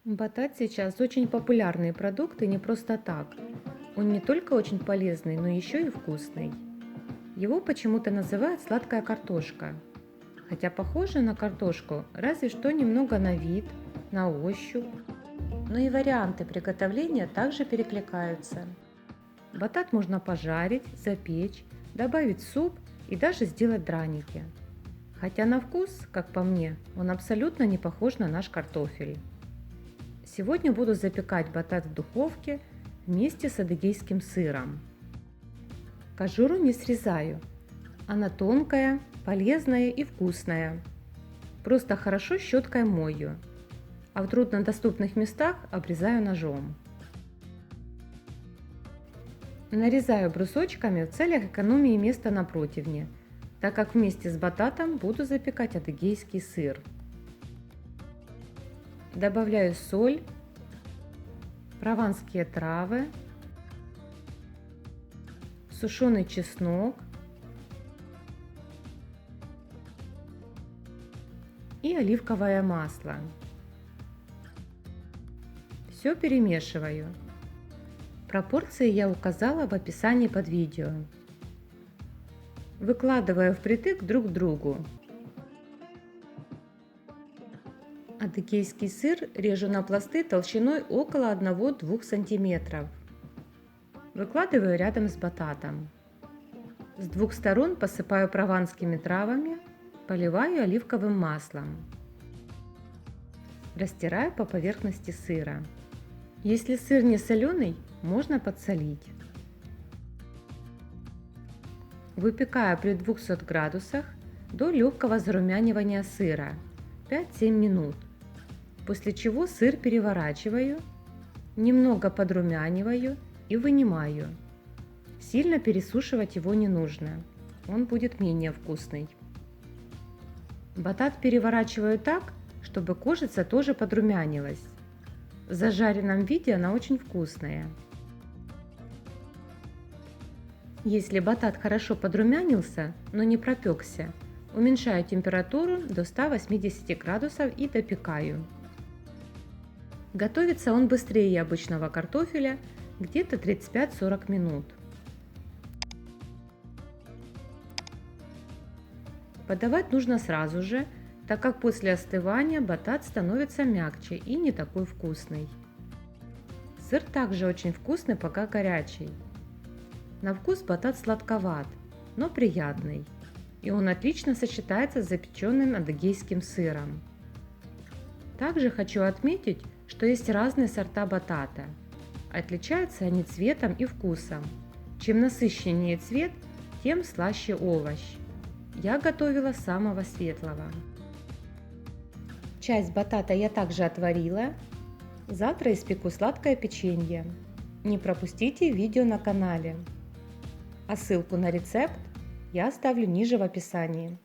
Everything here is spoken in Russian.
Батат сейчас очень популярный продукт и не просто так. Он не только очень полезный, но еще и вкусный. Его почему-то называют сладкая картошка. Хотя похоже на картошку, разве что немного на вид, на ощупь. Но и варианты приготовления также перекликаются. Батат можно пожарить, запечь, добавить в суп и даже сделать драники. Хотя на вкус, как по мне, он абсолютно не похож на наш картофель. Сегодня буду запекать батат в духовке вместе с адыгейским сыром. Кожуру не срезаю. Она тонкая, полезная и вкусная. Просто хорошо щеткой мою, а в труднодоступных местах обрезаю ножом. Нарезаю брусочками в целях экономии места на противне, так как вместе с бататом буду запекать адыгейский сыр. Добавляю соль, прованские травы, сушеный чеснок и оливковое масло. Все перемешиваю. Пропорции я указала в описании под видео. Выкладываю впритык друг к другу. Адыгейский сыр режу на пласты толщиной около 1-2 см. Выкладываю рядом с бататом. С двух сторон посыпаю прованскими травами, поливаю оливковым маслом. Растираю по поверхности сыра. Если сыр не соленый, можно подсолить. Выпекаю при 200 градусах до легкого зарумянивания сыра 5-7 минут, после чего сыр переворачиваю, немного подрумяниваю и вынимаю. Сильно пересушивать его не нужно, он будет менее вкусный. Батат переворачиваю так, чтобы кожица тоже подрумянилась. В зажаренном виде она очень вкусная. Если батат хорошо подрумянился, но не пропекся, уменьшаю температуру до 180 градусов и допекаю. Готовится он быстрее обычного картофеля, где-то 35-40 минут. Подавать нужно сразу же, так как после остывания батат становится мягче и не такой вкусный. Сыр также очень вкусный, пока горячий. На вкус батат сладковат, но приятный, и он отлично сочетается с запеченным адыгейским сыром. Также хочу отметить, что есть разные сорта батата. Отличаются они цветом и вкусом. Чем насыщеннее цвет, тем слаще овощ. Я готовила самого светлого. Часть батата я также отварила. Завтра испеку сладкое печенье. Не пропустите видео на канале. А ссылку на рецепт я оставлю ниже в описании.